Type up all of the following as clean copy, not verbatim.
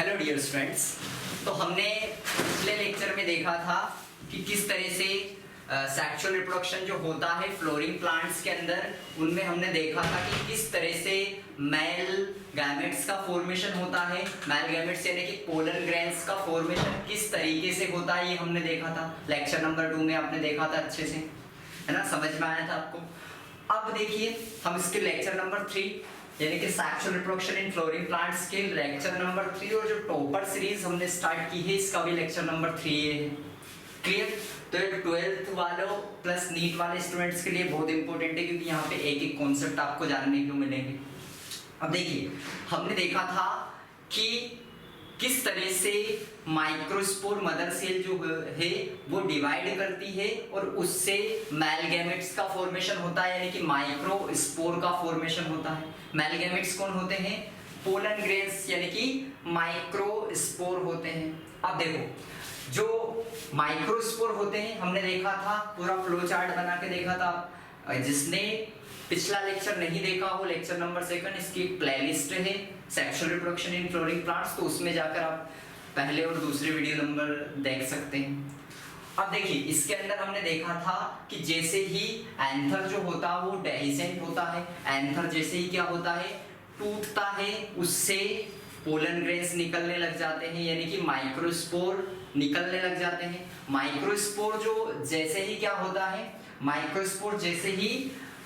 Hello dear students. तो हमने पिछले लेक्चर में देखा था कि किस तरह से सेक्सुअल रिप्रोडक्शन जो होता है फ्लोरिंग प्लांट्स के अंदर, उनमें हमने देखा था कि किस तरह से मेल गैमेट्स का फॉर्मेशन होता है। मेल गैमेट्स यानी कि पोलन ग्रेन्स का फॉर्मेशन किस तरीके से होता है, ये हमने देखा था लेक्चर नंबर 2 में। आपने देखा था अच्छे से, है ना, समझ में आया था आपको। अब देखिए हम इसके लेक्चर नंबर 3 यानी कि sexual reproduction in flooring plants के लेक्चर नंबर 3 और जो टॉपर सीरीज हमने स्टार्ट की है इसका भी लेक्चर नंबर 3 है। क्लियर? तो ये 12th वालों प्लस नीट वाले स्टूडेंट्स के लिए बहुत इंपॉर्टेंट है, क्योंकि यहाँ पे एक एक कॉन्सेप्ट आपको जानने को मिलेंगे। अब देखिए हमने देखा था कि किस तरह से माइक्रोस्पोर मदर सेल जो है वो डिवाइड करती है और उससे मेल गैमेट्स का फॉर्मेशन होता है, यानी कि माइक्रोस्पोर का फॉर्मेशन होता है। मेल गैमेट्स कौन होते हैं? पोलन ग्रेन्स यानी कि माइक्रोस्पोर होते हैं। अब देखो जो माइक्रोस्पोर होते हैं हमने देखा था, पूरा फ्लो चार्ट बना के देखा था। जिसने पिछला लेक्चर नहीं देखा हो, लेक्चर नंबर 2 इसकी प्लेलिस्ट है sexual reproduction in flooring plants, तो उसमें जाकर आप पहले और दूसरे वीडियो नंबर देख सकते हैं। अब देखिए इसके अंदर हमने देखा था कि जैसे ही एंथर जो होता है वो डेहिसेंट होता है। एंथर जैसे ही क्या होता है, टूटता है, उससे पोलन ग्रेन्स निकलने लग जाते हैं, यानी कि माइक्रोस्पोर निकलने लग जाते हैं। माइक्रोस्पोर जो जैसे ही क्या होता है, माइक्रोस्पोर जैसे ही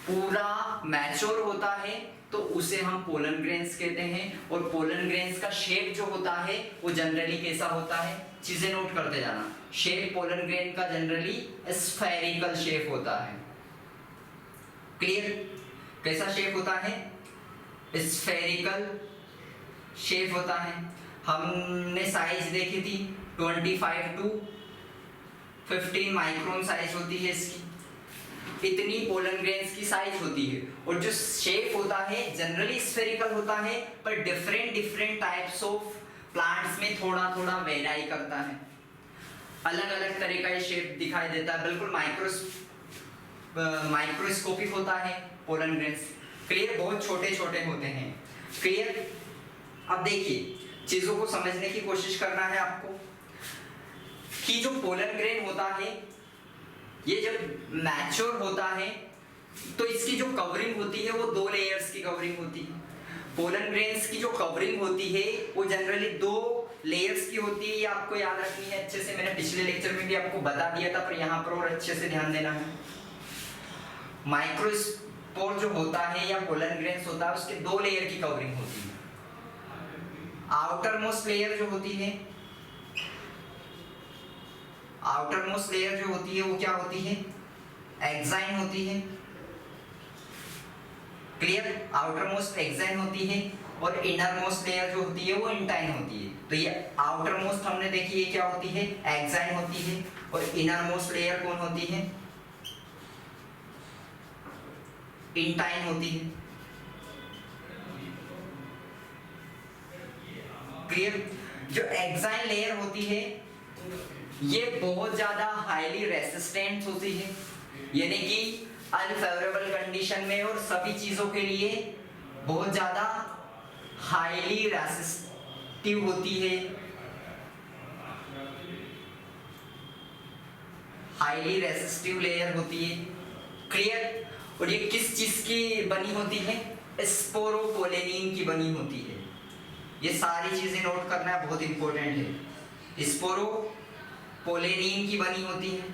पूरा मैच्योर होता है तो उसे हम पोलन ग्रेन्स कहते हैं। और पोलन ग्रेन्स का शेप जो होता है वो जनरली कैसा होता है, चीजें नोट करते जाना। शेप पोलन ग्रेन का जनरली स्फेरिकल शेप होता है। क्लियर? कैसा शेप होता है? स्फेरिकल शेप होता है। हमने साइज देखी थी 25 to 15 माइक्रोन साइज होती है इसकी, इतनी पोलन ग्रेन्स की साइज होती है। और जो शेप होता है जनरली स्फेरिकल होता है, पर डिफरेंट टाइप्स ऑफ प्लांट्स में थोड़ा थोड़ा वेराई करता है, अलग अलग तरह का ये शेप दिखाई देता है। बिल्कुल माइक्रोस्कोपिक होता है पोलन ग्रेन्स। क्लियर? बहुत छोटे छोटे होते हैं। क्लियर? अब देखिए चीजों को समझने की कोशिश करना है आपको कि जो पोलन ग्रेन होता है ये जब मैच्योर होता है तो इसकी जो कवरिंग होती है वो 2 लेयर्स की कवरिंग होती है। पोलन ग्रेन्स की जो कवरिंग होती है वो जनरली 2 लेयर्स की होती है। ये आपको याद रखनी है अच्छे से, मैंने पिछले लेक्चर में भी आपको बता दिया था, पर यहाँ पर और अच्छे से ध्यान देना है। माइक्रोस्पोर जो होता है या पोलन ग्रेन्स होता है उसके 2 लेयर की कवरिंग होती है। आउटर मोस्ट लेयर जो होती है, आउटर मोस्ट लेयर जो होती है वो क्या होती है? एक्साइन होती है। क्लियर? आउटर मोस्ट एक्साइन होती है और इनर मोस्ट लेयर जो होती है वो इंटाइन होती है। तो ये आउटर मोस्ट हमने देखी है क्या होती है? एक्साइन होती है। और इनर मोस्ट लेयर कौन होती है? इंटाइन होती है। क्लियर? जो एक्साइन लेयर होती है ये बहुत ज्यादा हाईली रेसिस्टेंट होती है, यानी कि अनफेवरेबल कंडीशन में और सभी चीजों के लिए बहुत ज्यादा हाईली रेसिस्टिव होती है। हाईली रेसिस्टिव लेयर होती है। क्लियर? और ये किस चीज की बनी होती है? स्पोरोपोलेनिन की बनी होती है। ये सारी चीजें नोट करना बहुत इंपॉर्टेंट है। स्पोरोपोलेनिन की बनी होती है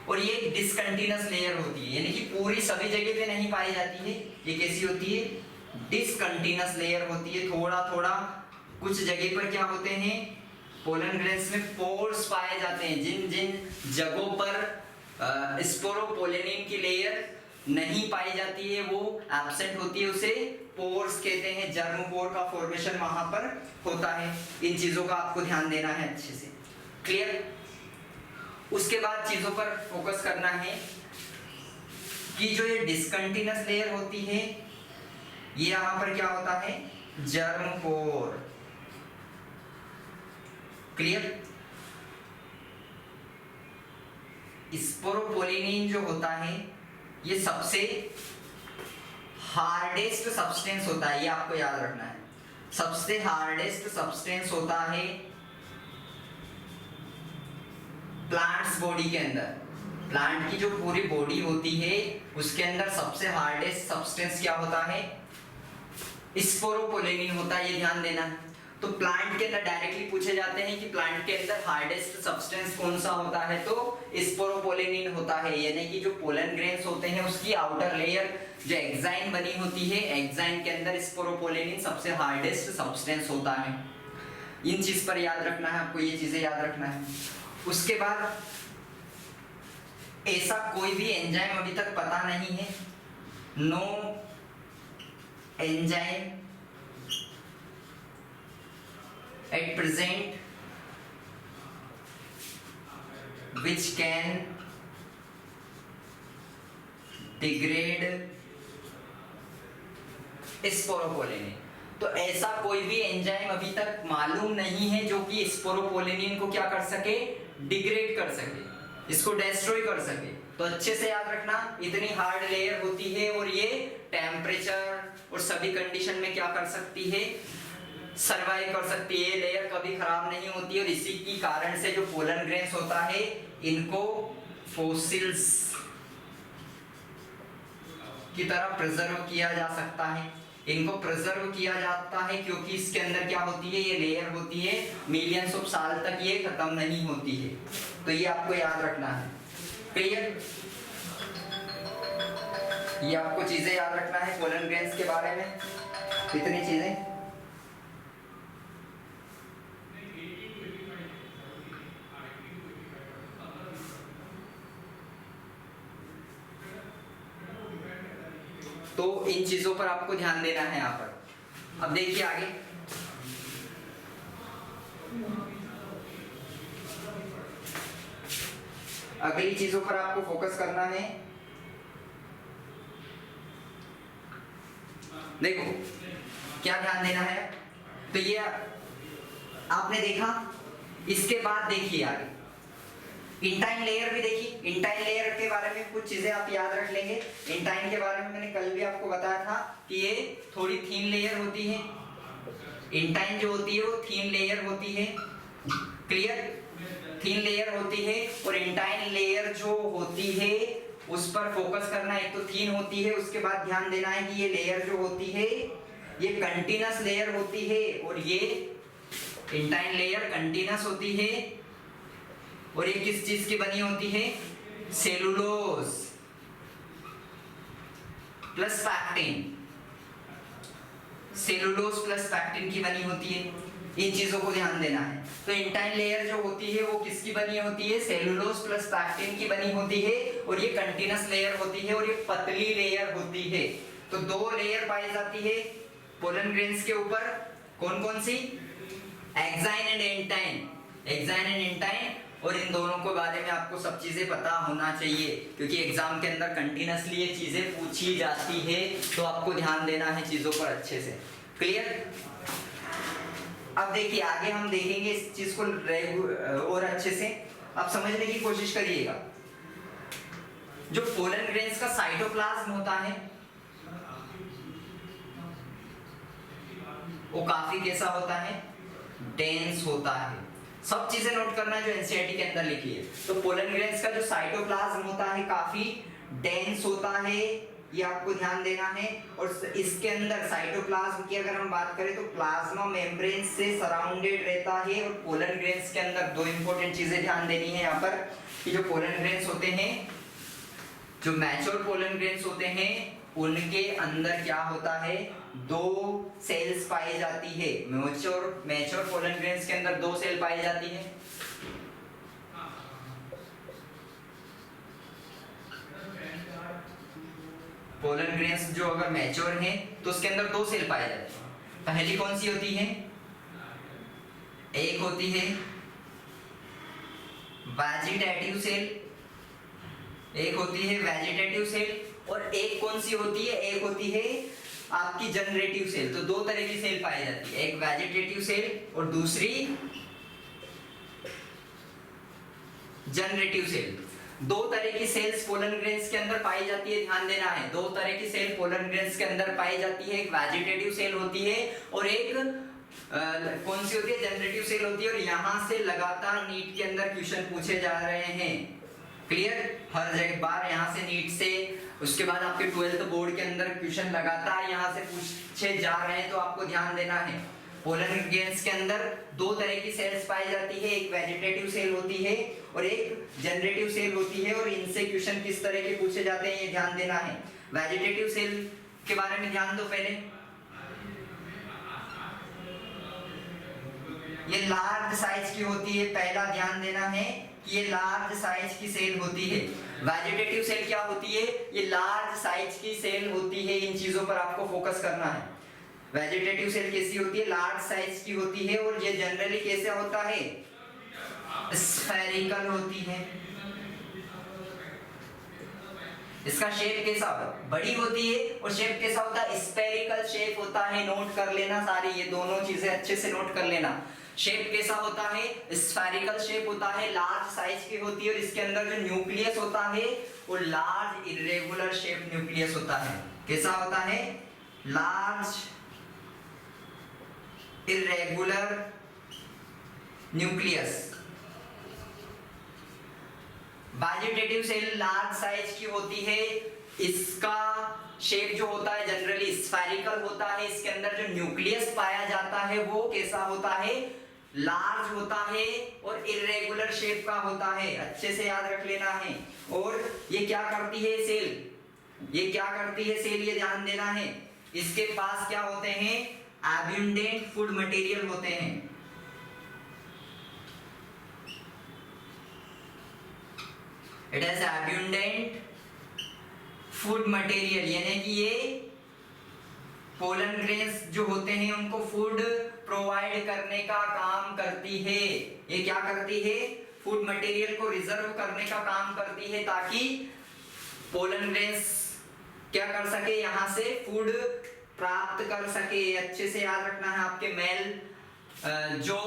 और ये डिसकंटिन्यूअस लेयर होती है, यानी कि पूरी सभी जगह पे नहीं पाई जाती है। ये कैसी होती है? डिसकंटिन्यूअस लेयर होती है। थोड़ा थोड़ा कुछ जगह पर क्या होते हैं, पोलन ग्रेन्स में पोर्स पाए जाते हैं। जिन जिन जगहों पर स्पोरोपोलेनिन की लेयर नहीं पाई जाती है, वो एब्सेंट होती है, उसे पोर्स कहते हैं। जर्म पोर का फॉर्मेशन वहां पर होता है। इन चीजों का आपको ध्यान देना है अच्छे से। क्लियर? उसके बाद चीजों पर फोकस करना है कि जो ये डिसकंटिन्यूअस लेयर होती है ये यहां पर क्या होता है? जर्म पोर। क्लियर? स्पोरोपोलेनिन जो होता है ये सबसे हार्डेस्ट सब्सटेंस होता है, ये आपको याद रखना है। सबसे हार्डेस्ट सब्सटेंस होता है प्लांट्स बॉडी के अंदर। प्लांट की जो पूरी बॉडी होती है उसके अंदर सबसे हार्डेस्ट सब्सटेंस क्या होता है? स्पोरोपोलेनिन होता है, ये ध्यान देना है। तो प्लांट के अंदर डायरेक्टली पूछे जाते हैं कि प्लांट के अंदर हार्डेस्ट सब्सटेंस कौन सा होता है, तो स्पोरोपोलेनिन होता है। यानी कि जो पोलन ग्रेन्स होते हैं उसकी आउटर लेयर जो एक्साइन बनी होती है, एक्साइन के अंदर स्पोरोपोलेनिन सबसे हार्डेस्ट सब्सटेंस होता है। इन चीज पर याद रखना है आपको, ये चीजें याद रखना है। उसके बाद ऐसा कोई भी एंजाइम अभी तक पता नहीं है, no enzyme at present which can degrade sporopollenin. तो ऐसा कोई भी एंजाइम अभी तक मालूम नहीं है जो कि स्पोरोपोलेनिन को क्या कर सके, डिग्रेड कर सके, इसको डिस्ट्रॉय कर सके। तो अच्छे से याद रखना, इतनी हार्ड लेयर होती है और ये टेम्परेचर और सभी कंडीशन में क्या कर सकती है, सरवाइव कर सकती है। लेयर कभी खराब नहीं होती और इसी की कारण से जो पोलन ग्रेन्स होता है इनको फॉसिल्स की तरह प्रिजर्व किया जा सकता है। इनको प्रिजर्व किया जाता है क्योंकि इसके अंदर क्या होती है, ये लेयर होती है, मिलियंस ऑफ साल तक ये खत्म नहीं होती है। तो ये आपको याद रखना है। क्लियर? ये आपको चीजें याद रखना है पोलन ग्रेन्स के बारे में, इतनी चीजें। तो इन चीजों पर आपको ध्यान देना है यहाँ पर। अब देखिए आगे, अगली चीजों पर आपको फोकस करना है। देखो क्या ध्यान देना है, तो ये आपने देखा। इसके बाद देखिए आगे इंटाइन लेयर भी देखी। इंटाइन लेयर के बारे में कुछ चीजें आप याद रख लेंगे। इंटाइन के बारे में मैंने कल भी आपको बताया था कि ये थोड़ी थीन लेयर होती है। इंटाइन जो होती है वो थीन लेयर होती है। क्लियर? थीन लेयर होती है और इंटाइन लेयर जो होती है उस पर फोकस करना। एक तो थीन होती है, उसके बाद ध्यान देना है कि ये लेयर जो होती है ये कंटिन्यूअस लेयर होती है और ये इंटाइन लेयर कंटिन्यूअस होती है। और ये किस चीज की बनी होती है? Cellulose plus pectin. Cellulose plus pectin की बनी होती है। इन चीजों को ध्यान देना है। तो इंटाइन लेयर जो होती है वो किसकी बनी होती है? सेलुलोज प्लस पैक्टिन की बनी होती है और ये कंटिन्यूअस लेयर होती है और ये पतली लेयर होती है। तो दो लेयर पाई जाती है पोलन ग्रेन्स के ऊपर। कौन कौन सी? Exine and intine. Exine and intine. और इन दोनों के बारे में आपको सब चीजें पता होना चाहिए क्योंकि एग्जाम के अंदर कंटिन्यूअसली ये चीजें पूछी जाती है। तो आपको ध्यान देना है चीजों पर अच्छे से। क्लियर? अब देखिए आगे हम देखेंगे इस चीज को और अच्छे से आप समझने की कोशिश करिएगा। जो पोलन ग्रेन्स का साइटोप्लाज्म होता है वो काफी कैसा होता है? डेंस होता है। सब चीजें नोट करना है जो एनसीईआरटी के अंदर लिखी है। तो पोलन ग्रेन्स का जो साइटोप्लाज्म होता है काफी डेंस होता है, ये आपको ध्यान देना है। और इसके अंदर साइटोप्लाज्म की अगर हम बात करें तो प्लाज्मा मेम्ब्रेन से सराउंडेड रहता है। और पोलन ग्रेन्स के अंदर दो इंपॉर्टेंट चीजें ध्यान देनी है यहाँ पर कि जो पोलन ग्रेन्स होते हैं, जो मैच्योर पोलन ग्रेन्स होते हैं उनके अंदर क्या होता है? दो सेल्स पाई जाती है। मैच्योर पोलन ग्रेन्स के अंदर दो सेल पाई जाती है। पोलन ग्रेन्स जो अगर मैच्योर हैं तो उसके अंदर दो सेल पाए जाते हैं। पहली कौन सी होती है? एक होती है वेजिटेटिव सेल, एक होती है वेजिटेटिव सेल और एक कौन सी होती है? एक होती है आपकी जनरेटिव सेल। तो दो तरह की सेल पाई जाती है, एक वेजिटेटिव सेल और दूसरी जनरेटिव सेल। दो तरह की सेल्स पोलन ग्रेन्स के अंदर पाई जाती है, ध्यान देना है। दो तरह की सेल पोलन ग्रेन्स के अंदर पाई जाती है, एक वेजिटेटिव सेल होती है और एक कौन सी होती है, जनरेटिव सेल होती है। और यहाँ से लगातार नीट के अंदर क्वेश्चन पूछे जा रहे हैं, क्लियर, हर जगह बार यहाँ से नीट से, उसके बाद आपके 12th बोर्ड के अंदर क्वेश्चन लगातार यहाँ से पूछे जा रहे हैं, तो आपको ध्यान देना है। पोलन ग्रेन्स के अंदर दो तरह की सेल्स पाई जाती है, एक वेजिटेटिव सेल होती है और एक जनरेटिव सेल होती है, और इनसे क्वेश्चन किस तरह के पूछे जाते हैं ये ध्यान देना है। वेजिटेटिव सेल के बारे में ध्यान दो पहले। ये लार्ज साइज की होती है, पहला ध्यान देना है कि ये लार्ज साइज की सेल होती है। वेजिटेटिव सेल क्या होती है, ये लार्ज साइज की सेल होती है, इन चीजों पर आपको फोकस करना है। वेजिटेटिव सेल कैसी होती है, लार्ज साइज की होती है, और ये जनरली कैसे होता है, स्फेरिकल होती है। इसका शेप कैसा होता है, बड़ी होती है, और शेप कैसा होता है, स्फेरिकल शेप होता है। नोट कर लेना सारी ये दोनों चीजें अच्छे से नोट कर लेना। शेप कैसा होता है, स्फेरिकल शेप होता है, लार्ज साइज की होती है, और इसके अंदर जो न्यूक्लियस होता है वो लार्ज इरेगुलर शेप न्यूक्लियस होता है। कैसा होता है, large irregular nucleus. Vegetative cell large size की होती है, इसका शेप जो होता है जनरली स्फेरिकल होता है, इसके अंदर जो न्यूक्लियस पाया जाता है वो कैसा होता है, लार्ज होता है और इरेगुलर शेप का होता है, अच्छे से याद रख लेना है। और ये क्या करती है सेल, ये क्या करती है सेल, ये ध्यान देना है। इसके पास क्या होते हैं, एब्यूंडेंट फूड मटेरियल होते हैं। इट हैज एब्यूंडेंट फूड मटेरियल, यानी कि ये पोलन ग्रेन्स जो होते हैं उनको फूड प्रोवाइड करने का काम करती है। ये क्या करती है, फूड मटेरियल को रिजर्व करने का काम करती है, ताकि पोलन ग्रेन्स क्या कर सके, यहाँ से फूड प्राप्त कर सके। अच्छे से याद रखना है। आपके मेल जो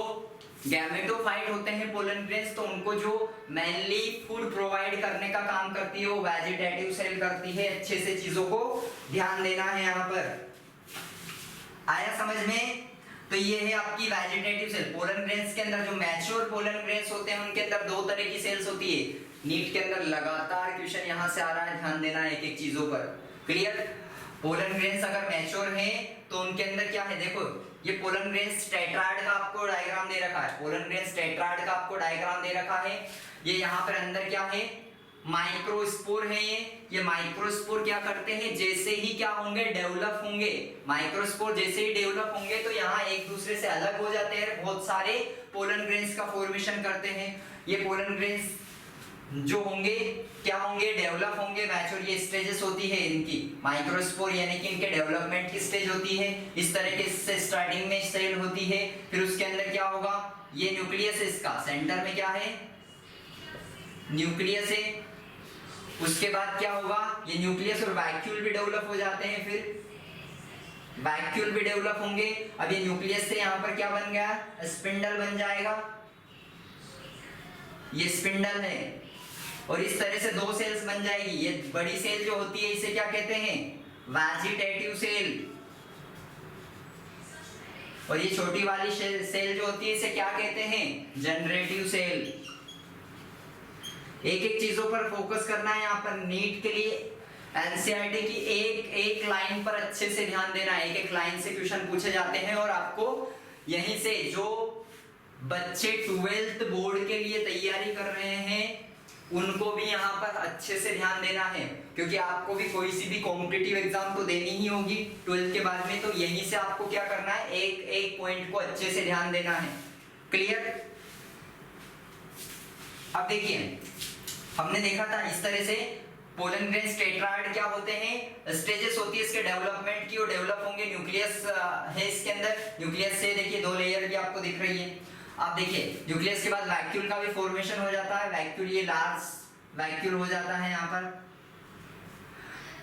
गैमेटोफाइट होते हैं पोलन ग्रेन्स, तो उनको जो मेनली फूड प्रोवाइड करने का काम करती है वो वेजिटेटिव सेल करती है। अच्छे से चीजों को ध्यान देना है। यहाँ पर आया समझ में। तो ये है आपकी वेजिटेटिव सेल। पोलन ग्रेन्स के अंदर जो मैच्योर पोलन ग्रेन्स होते हैं उनके अंदर दो तरह की सेल्स होती है। नीट के अंदर लगातार क्वेश्चन यहाँ से आ रहा है, ध्यान देना है एक एक चीजों पर। क्लियर। पोलन ग्रेन्स अगर मैच्योर है तो उनके अंदर क्या है, देखो ये पोलन ग्रेन्स टेट्राएड का आपको डायग्राम दे रखा है। पोलन ग्रेन्स टेट्राएड का आपको डायग्राम दे रखा है। ये यहाँ पर अंदर क्या है, माइक्रोस्पोर है। ये माइक्रोस्पोर क्या करते हैं, जैसे ही क्या होंगे, डेवलप होंगे। माइक्रोस्पोर जैसे ही डेवलप होंगे तो यहाँ एक दूसरे से अलग हो जाते हैं, बहुत सारे पोलन ग्रेन्स का फॉर्मेशन करते हैं। ये पोलन ग्रेन्स जो होंगे क्या होंगे, डेवलप होंगे, मैच्योर। ये स्टेजेस होती है इनकी। माइक्रोस्पोर यानी कि इनके डेवलपमेंट की स्टेज होती है। इस तरीके से स्टार्टिंग में सेल होती है, फिर उसके अंदर क्या होगा, ये न्यूक्लियस है, इसका सेंटर में क्या है, न्यूक्लियस है। उसके बाद क्या होगा, ये न्यूक्लियस और वैक्यूल भी डेवलप हो जाते हैं, फिर वैक्यूल भी डेवलप होंगे। अब ये न्यूक्लियस से यहाँ पर क्या बन गया, स्पिंडल बन जाएगा। ये स्पिंडल है और इस तरह से दो सेल्स बन जाएगी। ये बड़ी सेल जो होती है इसे क्या कहते हैं, वेजिटेटिव सेल। और ये छोटी वाली सेल जो होती है इसे क्या कहते हैं, जनरेटिव सेल। एक एक चीजों पर फोकस करना है यहाँ पर। नीट के लिए एनसीईआरटी की एक एक लाइन पर अच्छे से ध्यान देना है। एक एक लाइन से क्वेश्चन पूछे जाते हैं और आपको यहीं से जो बच्चे 12th बोर्ड के लिए तैयारी कर रहे हैं उनको भी यहाँ पर अच्छे से ध्यान देना है, क्योंकि आपको भी कोई सी भी कॉम्पिटिटिव एग्जाम तो देनी ही होगी 12th के बाद में। तो यहीं से आपको क्या करना है, एक एक पॉइंट को अच्छे से ध्यान देना है। क्लियर। अब देखिए हमने देखा था इस तरह से पोलन ग्रेन्स टेट्राएड क्या होते हैं, स्टेजेस होती है इसके डेवलपमेंट की। वो डेवलप होंगे, न्यूक्लियस है इसके अंदर। न्यूक्लियस से देखिए दो लेयर भी आपको दिख रही है। आप देखिए न्यूक्लियस के बाद वैक्यूल का भी फॉर्मेशन हो जाता है। वैक्यूल, ये लार्ज वैक्यूल हो जाता है यहाँ पर,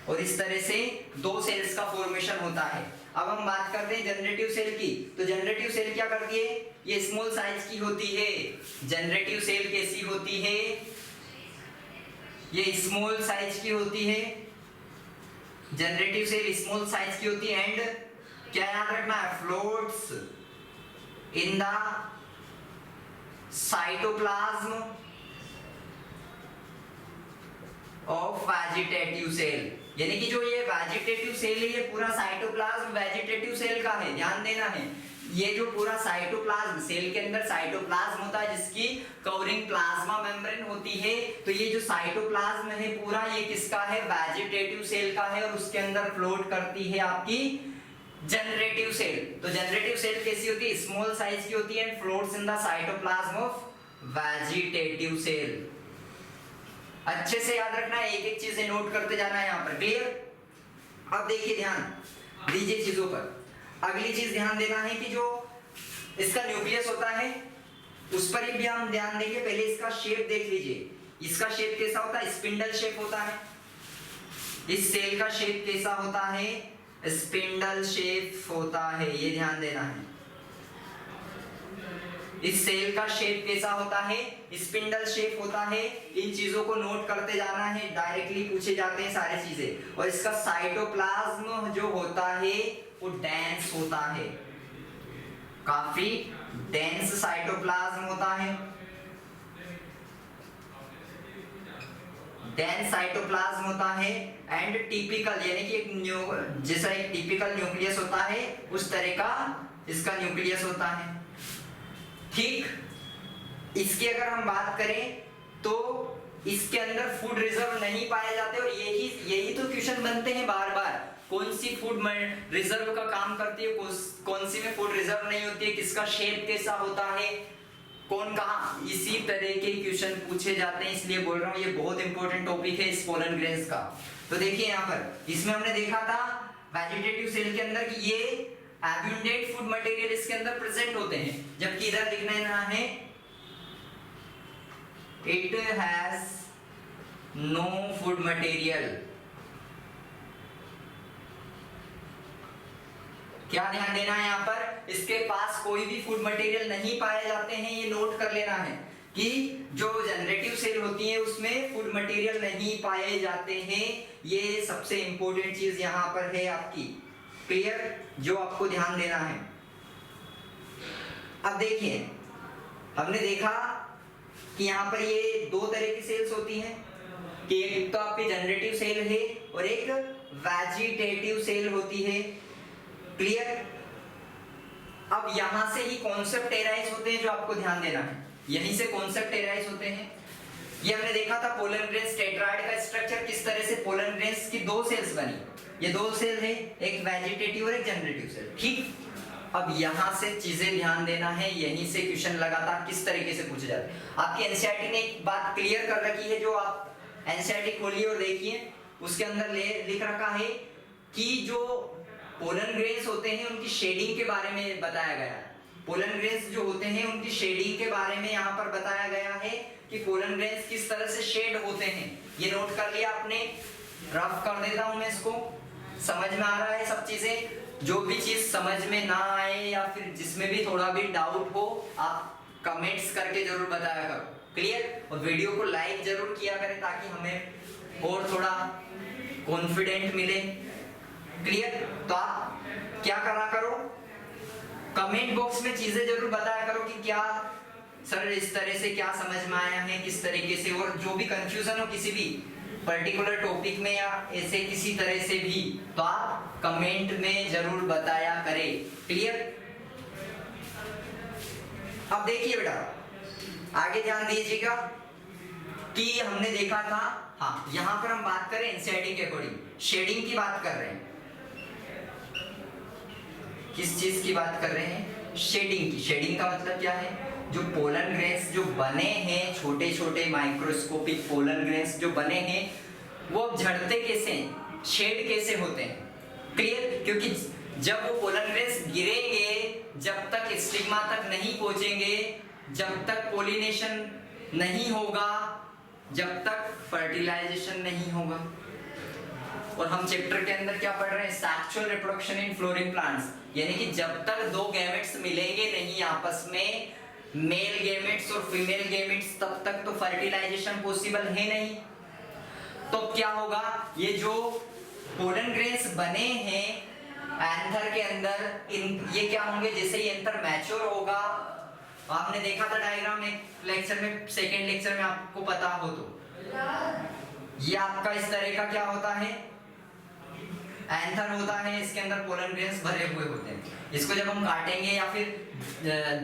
और इस तरह से दो सेल्स का फॉर्मेशन होता है। अब हम बात करते हैं जनरेटिव सेल की। तो जनरेटिव सेल क्या करती है, ये स्मॉल साइज की होती है। जनरेटिव सेल कैसी होती है, ये स्मॉल साइज की होती है, जनरेटिव सेल स्मॉल साइज की होती है। एंड क्या याद रखना है, floats in the cytoplasm of vegetative cell, यानी कि जो ये वेजिटेटिव सेल है ये पूरा साइटोप्लाज्म वेजिटेटिव सेल का है, ध्यान देना है। ये जो पूरा साइटोप्लाज्म, सेल के अंदर साइटोप्लाज्म होता है जिसकी कवरिंग प्लाज्मा मेम्ब्रेन होती है, तो ये जो साइटोप्लाज्म है पूरा ये किसका है, वेजिटेटिव सेल का है, और उसके अंदर फ्लोट करती है आपकी जनरेटिव सेल। तो जनरेटिव सेल कैसी होती है, स्मॉल साइज की होती है and floats in the cytoplasm of vegetative cell. अच्छे से याद रखना है, एक एक चीजें नोट करते जाना है यहाँ पर, क्लियर। अब देखिए ध्यान दीजिए चीजों पर। अगली चीज ध्यान देना है कि जो इसका न्यूक्लियस होता है उस पर भी हम ध्यान देंगे। पहले इसका शेप देख लीजिए, इसका शेप कैसा होता है, स्पिंडल शेप होता है। इस सेल का शेप कैसा होता है, स्पिंडल शेप होता है, ये ध्यान देना है। इस सेल का शेप कैसा होता है, स्पिंडल शेप होता है। इन चीजों को नोट करते जाना है, डायरेक्टली पूछे जाते हैं सारी चीजें। और इसका साइटोप्लाज्म जो होता है वो डेंस होता है, काफी डेंस साइटोप्लाज्म होता है, डेंस साइटोप्लाज्म होता है। एंड टिपिकल, यानी कि एक जैसा एक टिपिकल न्यूक्लियस होता है उस तरह का इसका न्यूक्लियस होता है, ठीक। इसकी अगर हम बात करें तो इसके अंदर फूड रिजर्व नहीं पाए जाते, और यही तो क्वेश्चन बनते हैं बार बार, कौन सी फूड में रिजर्व का काम करती है, कौन सी में फूड रिजर्व नहीं होती है, किसका शेप कैसा होता है, कौन कहाँ, इसी तरह के क्वेश्चन पूछे जाते हैं। इसलिए बोल रहा हूँ ये बहुत इंपॉर्टेंट टॉपिक है इस पोलन ग्रेन्स का। तो देखिए यहाँ पर इसमें हमने देखा था वेजिटेटिव सेल के अंदर कि ये एब्यूंडेंट फूड मटेरियल इसके अंदर प्रेजेंट होते हैं, जबकि इधर लिखना है it has no food material. क्या ध्यान देना है यहाँ पर, इसके पास कोई भी फूड मटेरियल नहीं पाए जाते हैं, ये नोट कर लेना है कि जो जनरेटिव सेल होती है उसमें फूड मटेरियल नहीं पाए जाते हैं। ये सबसे इंपॉर्टेंट चीज यहाँ पर है आपकी, क्लियर, जो आपको ध्यान देना है। अब देखिए हमने देखा कि यहाँ पर ये दो तरह की सेल्स होती हैं कि एक तो आपकी जनरेटिव सेल है और एक वेजिटेटिव सेल होती है, क्लियर। अब यहां से ही कॉन्सेप्ट एराइज होते हैं जो आपको ध्यान देना है, यहीं से कॉन्सेप्ट एराइज होते हैं। ये हमने देखा था पोलन ग्रेन्स टेट्राइड का स्ट्रक्चर, किस तरह से पोलन ग्रेन्स की दो सेल्स बनी, ये दो सेल है, एक वेजिटेटिव और एक जनरेटिव सेल, ठीक। अब यहां से चीजें ध्यान देना है, यहीं से क्वेश्चन लगातार किस तरीके से पूछे जाते हैं। आपकी एनसीईआरटी ने एक बात क्लियर कर रखी है, जो आप एनसीईआरटी खोलिए और देखिए, उसके अंदर लिख रखा है कि जो पोलन ग्रेन्स होते हैं उनकी शेडिंग के बारे में बताया गया है। पोलन ग्रेन्स जो होते हैं उनकी शेडिंग के बारे में यहाँ पर बताया गया है कि पोलन ग्रेन्स किस तरह से शेड होते हैं। ये नोट कर लिया आपने, रफ कर देता हूं मैं इसको, समझ में आ रहा है सब चीजें। जो भी चीज समझ में ना आए या फिर जिसमें भी थोड़ा भी डाउट हो आप कमेंट्स करके जरूर बताया करो, क्लियर। और वीडियो को लाइक जरूर किया करें ताकि हमें और थोड़ा कॉन्फिडेंट मिले, क्लियर। तो आप क्या करा करो, कमेंट बॉक्स में चीजें जरूर बताया करो कि क्या सर इस तरह से क्या समझ में आया है, किस तरीके से, और जो भी कंफ्यूजन हो किसी भी पर्टिकुलर टॉपिक में या ऐसे किसी तरह से भी, तो आप कमेंट में जरूर बताया करें, क्लियर। अब देखिए बेटा आगे ध्यान दीजिएगा कि हमने देखा था, हाँ यहां पर हम बात करें एनसीईआरटी के अकॉर्डिंग शेडिंग की बात कर रहे हैं। किस चीज की बात कर रहे हैं, शेडिंग की। शेडिंग का मतलब क्या है, जो पोलन ग्रेन्स जो बने हैं, छोटे छोटे माइक्रोस्कोपिक पोलन ग्रेन्स जो बने हैं, वो अब झड़ते कैसे हैं, शेड कैसे होते हैं, क्लियर। क्योंकि जब वो पोलन ग्रेन्स गिरेंगे, जब तक स्टिग्मा तक नहीं पहुंचेंगे, जब तक पोलिनेशन नहीं होगा, जब तक फर्टिलाइजेशन नहीं होगा। और हम चैप्टर के अंदर क्या पढ़ रहे हैं, sexual reproduction in flooring plants, यानी कि जब तक दो गैमेट्स मिलेंगे नहीं आपस में, मेल गैमेट्स और फीमेल गैमेट्स, तब तक तो फर्टिलाइजेशन पॉसिबल है नहीं। तो क्या होगा, ये जो पोलन ग्रेन्स बने हैं एंथर के अंदर, ये क्या होंगे, जैसे ये एंथर मैच्योर होगा, आपने देखा था डायग्राम एक लेक्चर में, सेकेंड लेक्चर में आपको पता हो तो, ये आपका इस तरह का क्या होता है, एंथर होता है, इसके अंदर पोलन ग्रेन्स भरे हुए होते हैं। इसको जब हम काटेंगे या फिर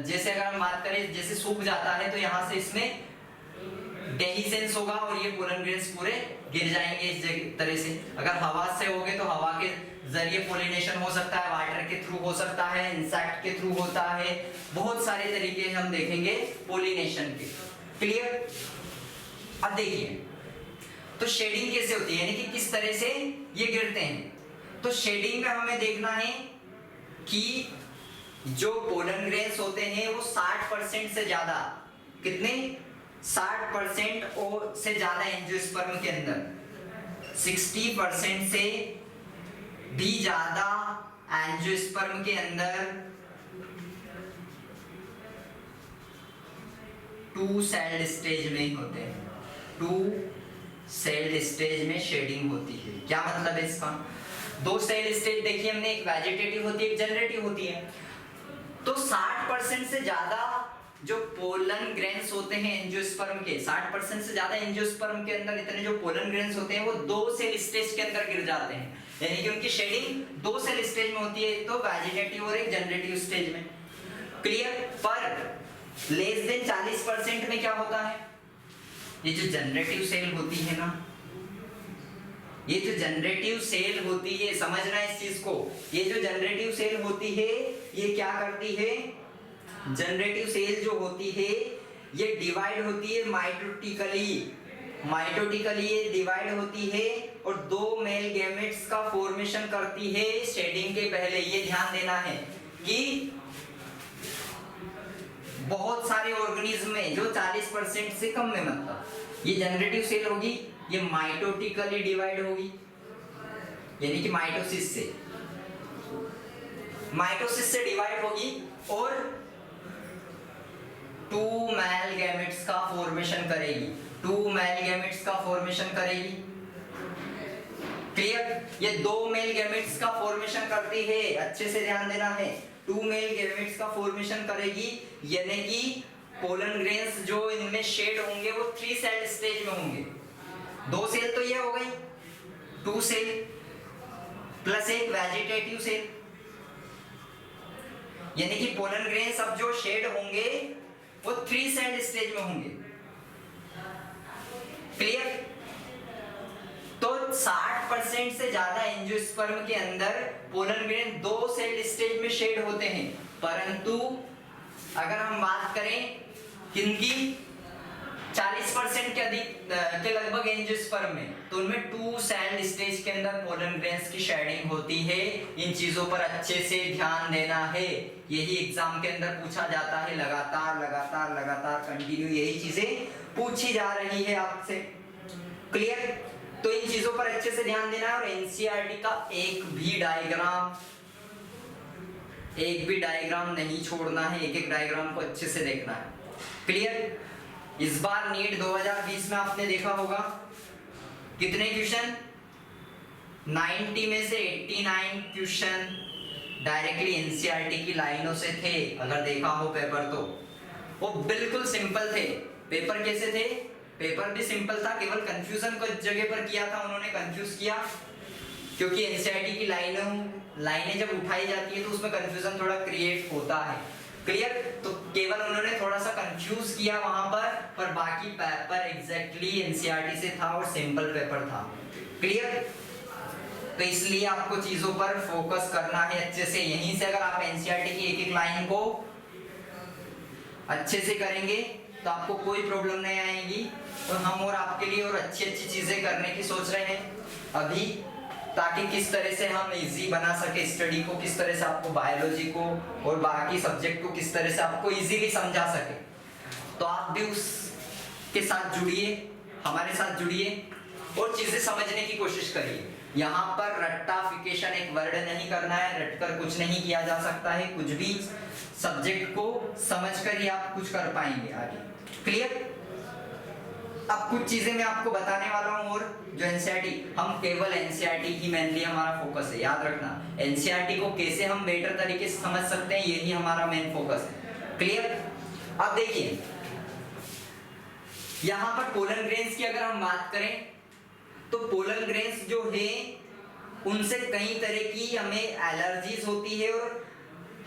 जैसे अगर हम बात करें जैसे सूख जाता है तो यहाँ से इसमें डेहिसेंस होगा और ये पोलन ग्रेन्स पूरे गिर जाएंगे इस तरह से। अगर हवा से होगे तो हवा के जरिए पोलिनेशन हो सकता है, वाटर के थ्रू हो सकता है, इंसेक्ट के थ्रू होता है, बहुत सारे तरीके हम देखेंगे पोलिनेशन के। क्लियर? अब देखिए तो शेडिंग कैसे होती है, यानी कि किस तरह से ये गिरते हैं। तो शेडिंग में हमें देखना है कि जो पोलन ग्रेन्स होते हैं वो 60% से ज्यादा, कितने, 60% से ज्यादा एंजियोस्पर्म के अंदर 60% से भी ज्यादा एंजियोस्पर्म के अंदर 2 सेल्ड स्टेज में होते हैं। 2 सेल्ड स्टेज में शेडिंग होती है। क्या मतलब है इसका? 2 सेल स्टेज देखिए हमने, एक वेजिटेटिव होती है, एक जनरेटिव होती है। तो 60% से ज्यादा जो पोलन ग्रेन्स होते हैं एंजियोस्पर्म के, 60% से ज्यादा एंजियोस्पर्म के अंदर इतने जो पोलन ग्रेन्स होते हैं वो 2 सेल स्टेज के अंदर गिर जाते हैं, यानी कि उनकी शेडिंग 2 सेल स्टेज में होती है, तो वेजिटेटिव और एक जनरेटिव स्टेज में। क्लियर? पर लेस देन 40% में क्या होता है, ये जो जनरेटिव सेल होती है ना, ये जो जनरेटिव सेल होती है, समझना इस चीज को, ये जो जनरेटिव सेल होती है ये क्या करती है, जनरेटिव सेल जो होती है ये डिवाइड होती है माइटोटिकली ये डिवाइड होती है और 2 मेल गैमेट्स का फॉर्मेशन करती है शेडिंग के पहले। ये ध्यान देना है कि बहुत सारे ऑर्गेनिज्म में जो 40% से कम में, मतलब ये जनरेटिव सेल होगी, ये माइटोटिकली डिवाइड होगी, यानी कि माइटोसिस से डिवाइड होगी और 2 मेल गैमेट्स का फॉर्मेशन करेगी, 2 मेल गैमेट्स का फॉर्मेशन करेगी। क्लियर? ये 2 मेल गैमेट्स का फॉर्मेशन करती है, अच्छे से ध्यान देना है, 2 मेल गैमेट्स का फॉर्मेशन करेगी, यानी कि पोलन ग्रेन्स जो इनमें शेड होंगे वो 3 सेल स्टेज में होंगे। 2 सेल तो ये हो गई, 2 सेल प्लस एक वेजिटेटिव सेल, यानी कि पोलन ग्रेन्स अब जो शेड होंगे वो 3 सेल स्टेज में होंगे। क्लियर? तो 60% से ज्यादा एंजियोस्पर्म के अंदर पोलन ग्रेन 2 सेल स्टेज में शेड होते हैं, परंतु अगर हम बात करें किनकी, 40% के अधिक के लगभग एंजियोस्पर्म में, तो उनमें 2 सेल स्टेज के अंदर पोलन ग्रेन्स की शेडिंग होती है। इन चीजों पर अच्छे से ध्यान देना है, यही एग्जाम के अंदर पूछा जाता है, लगातार कंटिन्यू यही चीजें पूछी जा रही है आपसे। क्लियर? तो इन चीजों पर अच्छे से ध्यान देना है और एनसीईआरटी का एक भी डायग्राम नहीं छोड़ना है, एक डायग्राम को अच्छे से देखना है। क्लियर? इस बार नीट 2020 में आपने देखा होगा कितने क्वेश्चन, 90 में से 89 क्वेश्चन डायरेक्टली एनसीईआरटी की लाइनों से थे। अगर देखा हो पेपर तो वो बिल्कुल सिंपल थे। पेपर कैसे थे? पेपर भी सिंपल था, केवल कंफ्यूजन को जगह पर किया था उन्होंने, कंफ्यूज किया, क्योंकि एनसीईआरटी की लाइनें जब उठाई जाती है तो उसमें कंफ्यूजन थोड़ा क्रिएट होता है। क्लियर? तो केवल उन्होंने थोड़ा सा कंफ्यूज किया वहां पर बाकी पेपर एग्जैक्टली एनसीईआरटी से था और सिंपल पेपर था। क्लियर? तो इसलिए आपको चीजों पर फोकस करना है अच्छे से। यहीं से अगर आप एनसीईआरटी की एक लाइन को अच्छे से करेंगे तो आपको कोई प्रॉब्लम नहीं आएगी। और हम और आपके लिए और अच्छी चीजें करने की सोच रहे हैं अभी, ताकि किस तरह से हम इजी बना सके स्टडी को, किस तरह से आपको बायोलॉजी को और बाकी सब्जेक्ट को किस तरह से आपको इजीली समझा सके। तो आप भी उसके साथ जुड़िए, हमारे साथ जुड़िए और चीजें समझने की कोशिश करिए। यहाँ पर रट्टाफिकेशन एक वर्ड नहीं करना है, रटकर कुछ नहीं किया जा सकता है। कुछ भी सब्जेक्ट को समझकर ही आप कुछ कर पाएंगे आगे। क्लियर? अब कुछ चीजें मैं आपको बताने वाला हूँ, और जो एनसीईआरटी, हम केवल एनसीईआरटी ही मेनली हमारा फोकस है, याद रखना। एनसीईआरटी को कैसे हम बेटर तरीके से समझ सकते हैं, यही हमारा मेन फोकस है। क्लियर? अब देखिए यहाँ पर पोलन ग्रेन्स की अगर हम बात करें तो पोलन ग्रेन्स जो है उनसे कई तरह की हमें एलर्जीज होती है, और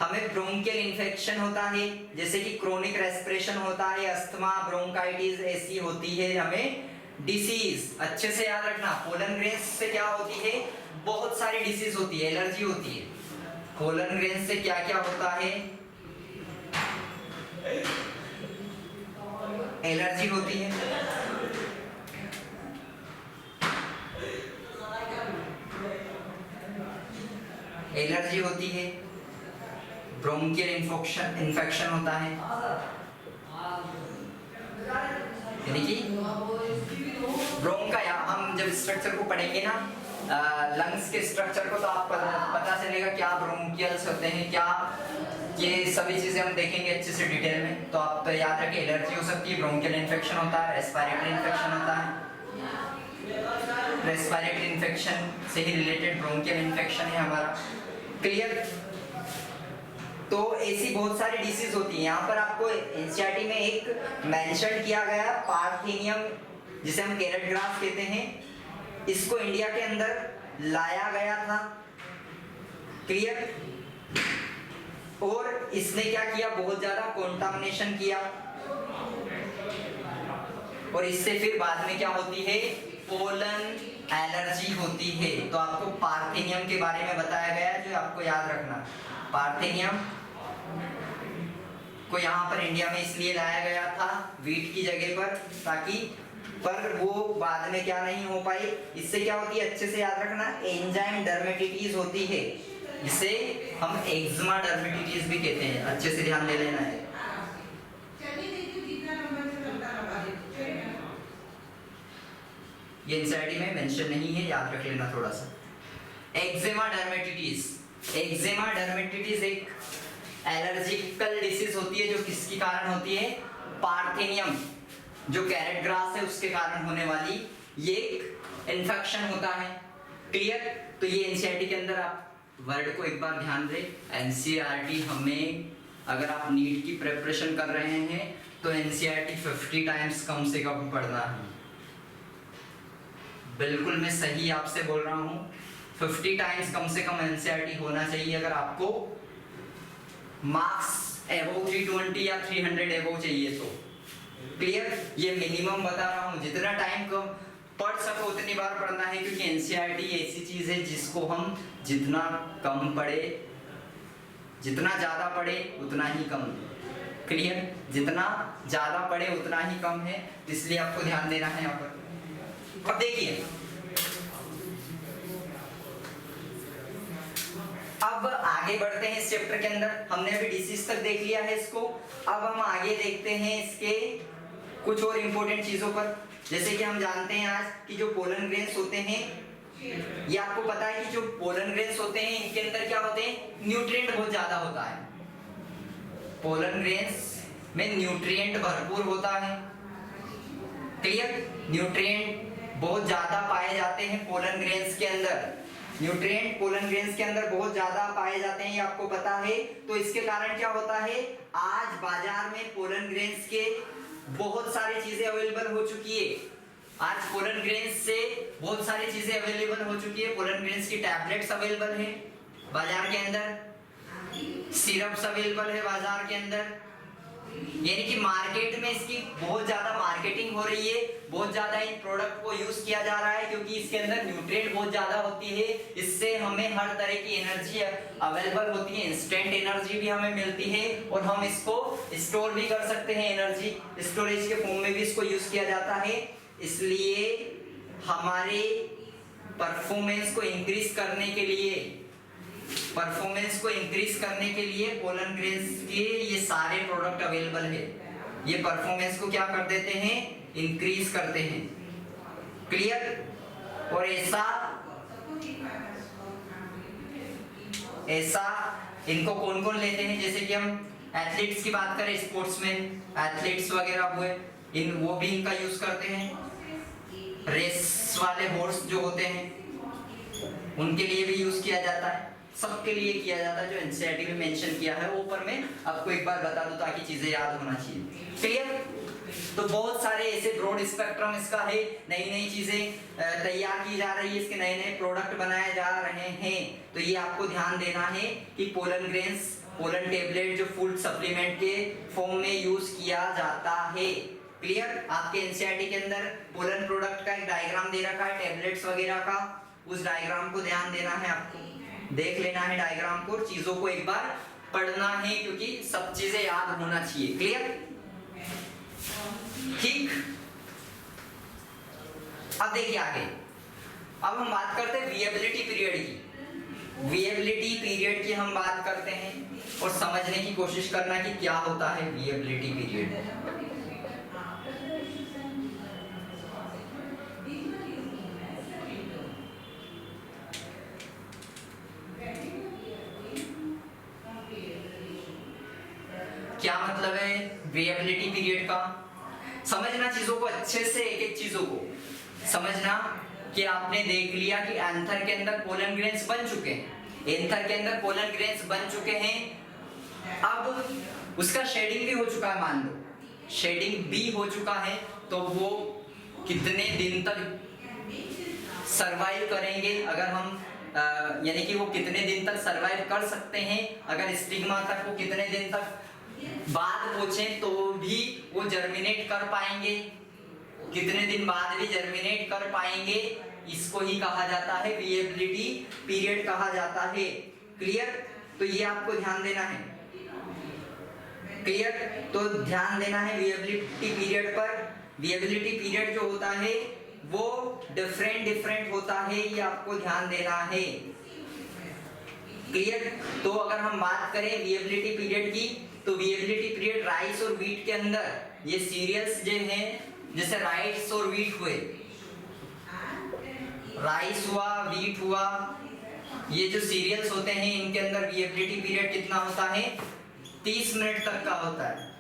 हमें ब्रोंकियल इन्फेक्शन होता है, जैसे कि क्रोनिक रेस्पिरेशन होता है, अस्थमा, ब्रोंकाइटिस ऐसी होती है हमें डिसीज। अच्छे से याद रखना, पोलन ग्रेन्स से क्या होती है, बहुत सारी डिसीज होती है, एलर्जी होती है। पोलन ग्रेन्स से क्या क्या होता है, एलर्जी होती है, एलर्जी होती है, ब्रोंकियल इन्फेक्शन होता है, यानी कि ब्रोंका, हम जब स्ट्रक्चर को पढ़ेंगे ना, लंग्स के स्ट्रक्चर को, तो आप पता चलेगा क्या ब्रोंकियल्स होते हैं, क्या, ये सभी चीजें हम देखेंगे अच्छे से डिटेल में। तो आप याद रखें, एलर्जी हो सकती है, ब्रोंकियल इन्फेक्शन होता है, रेस्पिरेटरी इन्फेक्शन होता है, रेस्पिरेटरी इन्फेक्शन से ही रिलेटेड ब्रोंकियल इन्फेक्शन है हमारा। क्लियर? तो ऐसी बहुत सारी डिसीज होती है। यहाँ पर आपको एनसीईआरटी में एक मेंशन किया गया पार्थेनियम, जिसे हम कैरेट ग्रास कहते हैं, इसको इंडिया के अंदर लाया गया था। क्लियर? और इसने क्या किया, बहुत ज्यादा कंटामिनेशन किया, और इससे फिर बाद में क्या होती है, पोलन एलर्जी होती है। तो आपको पार्थेनियम के बारे में बताया गया है, जो आपको याद रखना। पार्थेनियम को यहाँ पर इंडिया में इसलिए लाया गया था वीट की जगह पर, ताकि, पर वो बाद में क्या नहीं हो पाई। इससे क्या होती है, अच्छे से याद रखना, एंजाइम डर्मेटिटिस होती है, इसे हम एक्जिमा डर्मेटिटिस भी कहते हैं, अच्छे से ध्यान दे लेना है। ये एनसीईआरटी में मेंशन नहीं है, याद रख लेना थोड़ा सा। एक्जिमा डर्मेटिटिस, एक्जिमा डर्मेटिटिस एक एलर्जिकल डिसीज होती है, जो किसके कारण होती है, पार्थेनियम, जो कैरेट ग्रास है उसके कारण होने वाली ये एक इन्फेक्शन होता है। क्लियर? तो ये एनसीईआरटी के अंदर आप वर्ड को एक बार ध्यान दें। एनसीईआरटी हमें, अगर आप नीट की प्रिपरेशन कर रहे हैं तो एनसीईआरटी 50 टाइम्स कम से कम पढ़ना है। बिल्कुल मैं सही आपसे बोल रहा हूँ, 50 टाइम्स कम से कम एनसीईआरटी होना चाहिए, अगर आपको मार्क्स एबोव 320 या 300 एबोव चाहिए तो। क्लियर? ये मिनिमम बता रहा हूँ, जितना टाइम कम पढ़ सको उतनी बार पढ़ना है, क्योंकि एनसीईआरटी ऐसी चीज है जिसको हम जितना कम पढ़े, जितना ज्यादा पढ़े उतना ही कम। क्लियर? जितना ज्यादा पढ़े उतना ही कम है, इसलिए आपको ध्यान देना है यहाँ पर। अब देखिए, अब आगे बढ़ते हैं इस चैप्टर के अंदर। हमने अभी डिसीज तक देख लिया है इसको, अब हम आगे देखते हैं इसके कुछ और इंपॉर्टेंट चीजों पर। जैसे कि हम जानते हैं आज कि जो पोलन ग्रेन्स होते हैं, ये आपको पता है कि जो पोलन ग्रेन्स होते हैं इनके अंदर क्या होते हैं, न्यूट्रिएंट बहुत ज्यादा होता है। पोलन ग्रेन्स में न्यूट्रिएंट भरपूर होता है। क्लियर? न्यूट्रिएंट बहुत ज्यादा पाए जाते हैं पोलन ग्रेन्स के अंदर, न्यूट्रिएंट पोलन ग्रेन्स के अंदर बहुत ज्यादा पाए जाते हैं, ये आपको पता है। तो इसके कारण क्या होता है, आज बाजार में पोलन ग्रेन्स के बहुत सारी चीजें अवेलेबल हो चुकी है। आज पोलन ग्रेन्स से बहुत सारी चीजें अवेलेबल हो चुकी है। पोलन ग्रेन्स की टैबलेट्स अवेलेबल है बाजार के अंदर, सिरप्स अवेलेबल है बाजार के अंदर, यानी कि मार्केट में इसकी बहुत ज्यादा मार्केटिंग हो रही है, बहुत ज्यादा इन प्रोडक्ट को यूज किया जा रहा है, क्योंकि इसके अंदर न्यूट्रिएंट बहुत ज्यादा होती है। इससे हमें हर तरह की एनर्जी अवेलेबल होती है, इंस्टेंट एनर्जी भी हमें मिलती है, और हम इसको स्टोर भी कर सकते हैं, एनर्जी स्टोरेज के फॉर्म में भी इसको यूज किया जाता है। इसलिए हमारे परफॉर्मेंस को इंक्रीज करने के लिए, पोलन ग्रेन्स के ये सारे प्रोडक्ट अवेलेबल है। ये परफॉर्मेंस को क्या कर देते हैं, इंक्रीज करते हैं। क्लियर? और ऐसा इनको कौन कौन लेते हैं, जैसे कि हम एथलीट्स की बात करें, स्पोर्ट्समैन एथलीट्स वगैरह हुए, इन वो भी इनका यूज करते हैं। रेस वाले हॉर्स जो होते हैं उनके लिए भी यूज किया जाता है, सबके लिए किया जाता है। जो एनसीईआरटी में मेंशन किया है वो ऊपर में आपको एक बार बता दूं ताकि चीजें याद होना चाहिए। क्लियर? तो बहुत सारे ऐसे ब्रॉड स्पेक्ट्रम इसका है, नई नई चीजें तैयार की जा रही है, इसके नए नए प्रोडक्ट बनाए जा रहे हैं। तो ये आपको ध्यान देना है कि पोलन ग्रेन्स, पोलन टेबलेट जो फूड सप्लीमेंट के फॉर्म में यूज किया जाता है। क्लियर? आपके एनसीईआरटी के अंदर पोलन प्रोडक्ट का एक डायग्राम दे रखा है टेबलेट्स वगैरह का, उस डायग्राम को ध्यान देना है, आपको देख लेना है डायग्राम को, चीजों को एक बार पढ़ना है क्योंकि सब चीजें याद होना चाहिए। क्लियर? ठीक। अब देखिए आगे, अब हम बात करते हैं विएबिलिटी पीरियड की। विएबिलिटी पीरियड की हम बात करते हैं और समझने की कोशिश करना कि क्या होता है विएबिलिटी पीरियड। क्या मतलब है विएबिलिटी पीरियड का? समझना चीजों को अच्छे से, एक एक चीजों को समझना कि आपने देख लिया कि एंथर के अंदर पोलन ग्रेन्स बन चुके हैं, एंथर के अंदर पोलन ग्रेन्स बन चुके हैं। अब उसका शेडिंग भी हो चुका है, मान लो शेडिंग भी हो चुका है, तो वो कितने दिन तक सरवाइव करेंगे? अगर हम यानी कि वो कितने दिन तक सरवाइव कर सकते हैं, अगर स्टिग्मा तक वो कितने दिन तक बाद पहुंचे तो भी वो जर्मिनेट कर पाएंगे, कितने दिन बाद भी जर्मिनेट कर पाएंगे, इसको ही कहा जाता है विएबिलिटी पीरियड कहा जाता है। क्लियर? तो ये आपको ध्यान देना है। क्लियर? तो ध्यान देना है विएबिलिटी पीरियड पर। विएबिलिटी पीरियड जो होता है वो डिफरेंट होता है, ये आपको ध्यान देना है। क्लियर? तो अगर हम बात करें विएबिलिटी पीरियड की, तो विएबिलिटी पीरियड राइस और व्हीट के अंदर ये सीरियल्स जो हैं, जैसे राइस और व्हीट हुए, राइस हुआ, व्हीट हुआ, ये जो सीरियल्स होते हैं इनके अंदर विएबिलिटी पीरियड कितना होता है? 30 मिनट तक का होता है।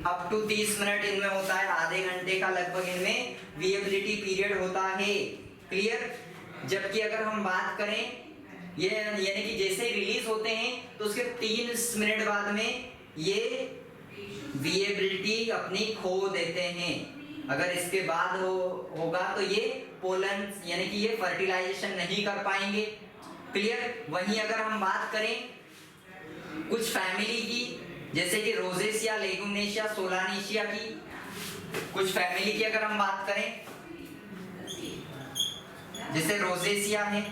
अप टू 30 मिनट इनमें होता है, आधे घंटे का लगभग इनमें विएबिलिटी पीरियड होता है। क्लियर? जबकि अगर हम बात करें ये यानी कि जैसे रिलीज होते हैं तो उसके 3 मिनट बाद में ये विएबिलिटी अपनी खो देते हैं। अगर इसके बाद होगा तो ये पोलन यानी कि ये फर्टिलाइजेशन नहीं कर पाएंगे। क्लियर? वहीं अगर हम बात करें कुछ फैमिली की, जैसे कि रोजेसिया, लेगुमिनेशिया, सोलानेशिया की, कुछ फैमिली की अगर हम बात करें, जैसे रोजेसिया है,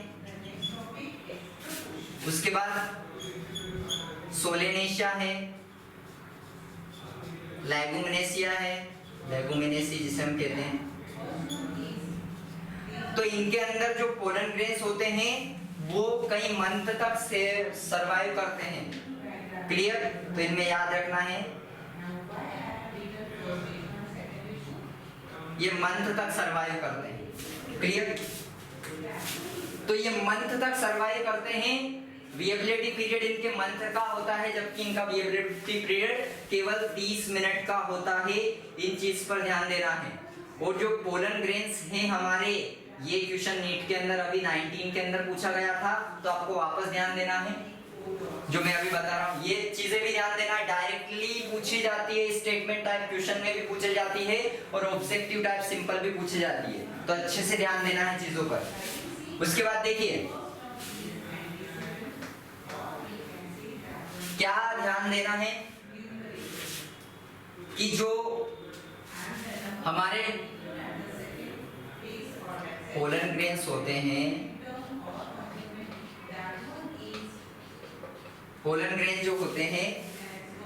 उसके बाद सोलेनेशिया है, लेगुमिनेशिया है, लेगुमिनेसी जिसे हम कहते हैं, तो इनके अंदर जो पोलन ग्रेन्स होते हैं वो कई मंथ तक से सरवाइव करते हैं। क्लियर? तो इनमें याद रखना है ये मंथ तक सरवाइव करते हैं। क्लियर? तो ये मंथ तक सरवाइव करते हैं। विएबिलिटी पीरियड इनके मंथ का होता है, जबकि इनका विएबिलिटी पीरियड केवल 30 मिनट का होता है। इन चीज पर ध्यान देना है। और जो पोलन ग्रेन्स हैं हमारे, ये क्वेश्चन नीट के अंदर अभी 19 के अंदर पूछा गया था, तो आपको वापस ध्यान देना है जो मैं अभी बता रहा हूँ। ये चीजें भी ध्यान देना है, डायरेक्टली पूछी जाती है, स्टेटमेंट टाइप क्वेश्चन में भी पूछी जाती है और ऑब्जेक्टिव टाइप सिंपल भी पूछी जाती है, तो अच्छे से ध्यान देना है चीजों पर। उसके बाद देखिए क्या ध्यान देना है कि जो हमारे पोलन ग्रेन्स होते हैं, पोलन ग्रेन जो होते हैं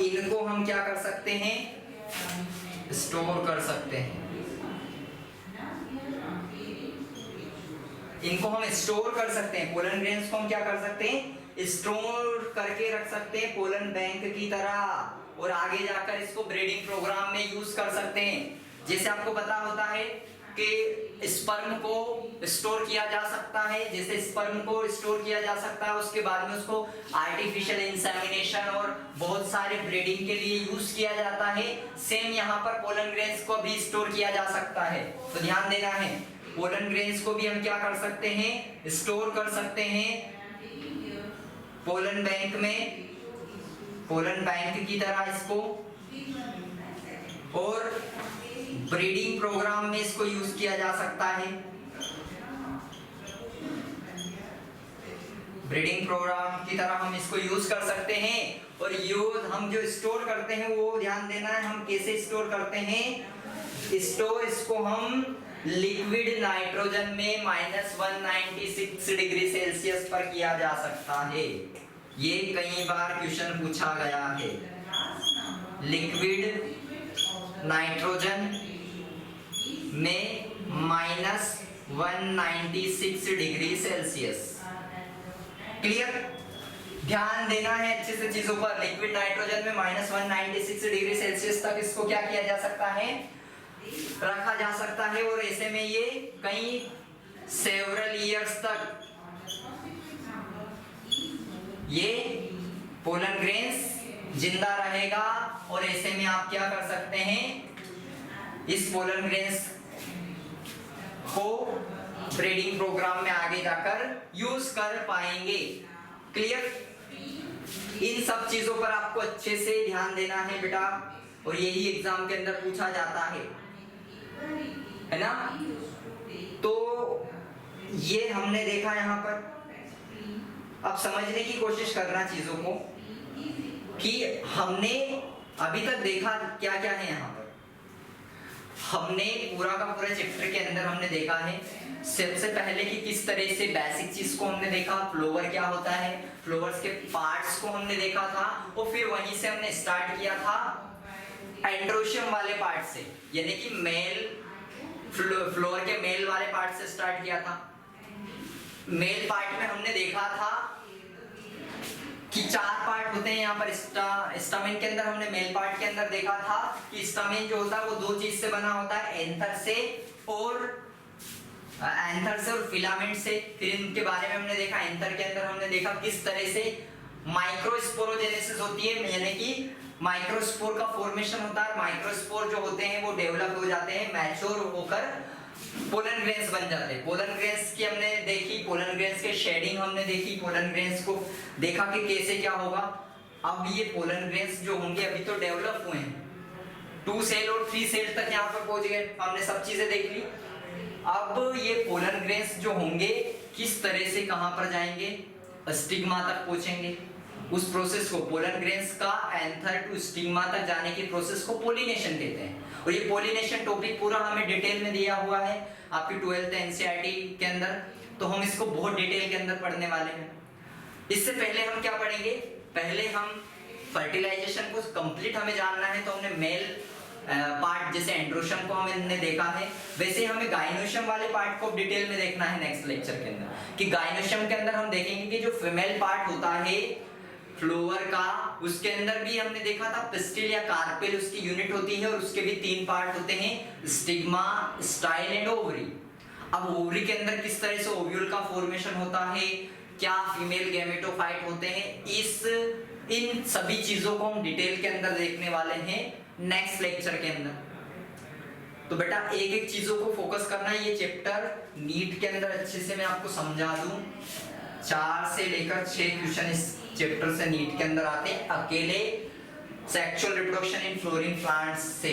इनको हम क्या कर सकते हैं? स्टोर कर सकते हैं। इनको हम स्टोर कर सकते हैं, पोलन ग्रेन्स को हम क्या कर सकते हैं? स्टोर करके रख सकते हैं पोलन बैंक की तरह, और आगे जाकर इसको ब्रीडिंग प्रोग्राम में यूज कर सकते हैं। जैसे आपको पता होता है के स्पर्म को स्टोर किया जा सकता है, जैसे स्पर्म को स्टोर किया जा सकता है, उसके बाद में उसको आर्टिफिशियल इंसेमिनेशन और बहुत सारे ब्रीडिंग के लिए यूज किया जाता है। सेम यहाँ पर पोलन ग्रेन्स को भी स्टोर किया जा सकता है। तो ध्यान देना है, पोलन ग्रेन्स को भी हम क्या कर सकते हैं, स्टोर कर सकते हैं पोलन बैंक में, पोलन बैंक की तरह इसको, और ब्रीडिंग प्रोग्राम में इसको यूज किया जा सकता है। ब्रीडिंग प्रोग्राम की तरह हम इसको यूज कर सकते हैं। और यूज हम जो स्टोर करते हैं वो ध्यान देना है, हम कैसे स्टोर करते हैं। स्टोर इसको हम लिक्विड नाइट्रोजन में -196 डिग्री सेल्सियस पर किया जा सकता है। ये कई बार क्वेश्चन पूछा गया है। लिक्विड नाइट्रोजन में -196 डिग्री सेल्सियस। क्लियर? ध्यान देना है अच्छे से चीजों पर। लिक्विड नाइट्रोजन में -196 डिग्री सेल्सियस तक इसको क्या किया जा सकता है, रखा जा सकता है। और ऐसे में ये कई सेवरल ईयर्स तक ये पोलन ग्रेन्स जिंदा रहेगा। और ऐसे में आप क्या कर सकते हैं, इस पोलन ग्रेन्स को ब्रीडिंग प्रोग्राम में आगे जाकर यूज कर पाएंगे। क्लियर? इन सब चीजों पर आपको अच्छे से ध्यान देना है बेटा, और यही एग्जाम के अंदर पूछा जाता है ना। तो ये हमने देखा यहाँ पर। अब समझने की कोशिश करना चीजों को कि हमने अभी तक देखा क्या क्या है। यहाँ पर हमने पूरा का पूरा चैप्टर के अंदर हमने देखा है सबसे पहले कि किस तरह से बेसिक चीज को हमने देखा, फ्लोवर क्या होता है, फ्लोवर्स के पार्ट्स को हमने देखा था। और फिर वहीं से हमने स्टार्ट किया था एंड्रोशियम वाले पार्ट से, यानी कि मेल फ्लोवर के मेल वाले पार्ट से स्टार्ट किया था। मेल पार्ट में हमने देखा था कि 4 पार्ट होते हैं यहाँ पर। स्टामेन के अंदर हमने मेल पार्ट के अंदर देखा था कि स्टामेन जो होता है वो 2 चीज से बना होता है, एंथर से और फिलामेंट से। फिर इनके बारे में हमने देखा, एंथर के अंदर हमने देखा किस तरह से माइक्रोस्पोरोजेनेसिस होती है, यानी कि माइक्रोस्पोर का फॉर्मेशन होता है। माइक्रोस्पोर जो होते हैं वो डेवलप हो जाते हैं, मैच्योर होकर पोलन ग्रेन्स बन जाते हैं। पोलन ग्रेन्स की हमने देखी, पोलन ग्रेन्स के शेडिंग हमने देखी, पोलन ग्रेन्स को देखा कि कैसे क्या होगा। अब ये पोलन ग्रेन्स जो होंगे अभी तो डेवलप हुए हैं, 2 सेल और 3 सेल तक यहाँ पर पहुंच गए, हमने सब चीजें देख ली। अब ये पोलन ग्रेन्स जो होंगे किस तरह से कहां पर जाएंगे, स्टिग्मा तक पहुंचेंगे। उस प्रोसेस को, पोलन ग्रेन्स का एंथर टू स्टिग्मा तक जाने की प्रोसेस को पोलिनेशन कहते हैं। और ये पोलिनेशन टॉपिक पूरा हमें डिटेल में दिया हुआ है आपकी 12th एनसीईआरटी के अंदर, तो हम इसको बहुत डिटेल के अंदर पढ़ने वाले हैं। इससे पहले हम क्या पढ़ेंगे, पहले हम फर्टिलाइजेशन को कंप्लीट हमें जानना है। तो हमने मेल पार्ट जैसे एंड्रोशियम को हमने देखा है, वैसे हमें गाइनोशियम वाले पार्ट को डिटेल में देखना है नेक्स्ट लेक्चर के अंदर। कि गाइनोशियम के अंदर हम देखेंगे कि जो फीमेल पार्ट होता है फ्लोवर का, उसके अंदर भी हमने देखा था पिस्टिल या कार्पेल उसकी यूनिट होती है, और उसके भी 3 पार्ट होते हैं, स्टिग्मा, स्टाइल एंड ओवरी। अब ओवरी के अंदर किस तरह से ओव्यूल का फॉर्मेशन होता है, क्या फीमेल गैमेटोफाइट होते हैं, इन सभी चीजों को हम डिटेल के अंदर देखने वाले हैं नेक्स्ट लेक्चर के अंदर। तो बेटा एक एक चीजों को फोकस करना है। ये चैप्टर नीट के अंदर अच्छे से मैं आपको समझा दूं, 4 से लेकर 6 क्वेश्चन इस चैप्टर से नीट के अंदर आते हैं, अकेले sexual reproduction in flooring plants से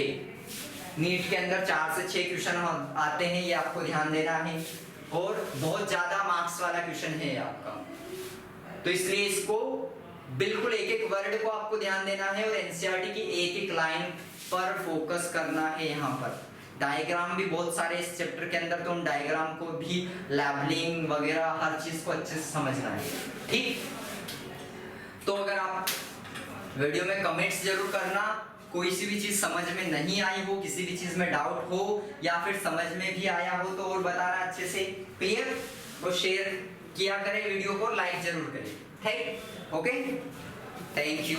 नीट के अंदर 4 से 6 क्वेश्चन आते हैं, ये आपको ध्यान देना है। और बहुत ज्यादा मार्क्स वाला क्वेश्चन है आपका, तो इसलिए इसको बिल्कुल एक एक वर्ड को आपको ध्यान देना है और एनसीईआरटी की एक एक लाइन पर फोकस करना है। यहाँ पर डायग्राम भी बहुत सारे इस चैप्टर के अंदर, तो उन डायग्राम को भी लेबलिंग वगैरह हर चीज को अच्छे से समझना है, ठीक। तो अगर आप वीडियो में कमेंट्स जरूर करना, कोई सी भी चीज समझ में नहीं आई हो, किसी भी चीज में डाउट हो, या फिर समझ में भी आया हो तो और बताना अच्छे से, क्लियर। और शेयर किया करें वीडियो को, लाइक जरूर करें, ठीक, ओके, थैंक यू।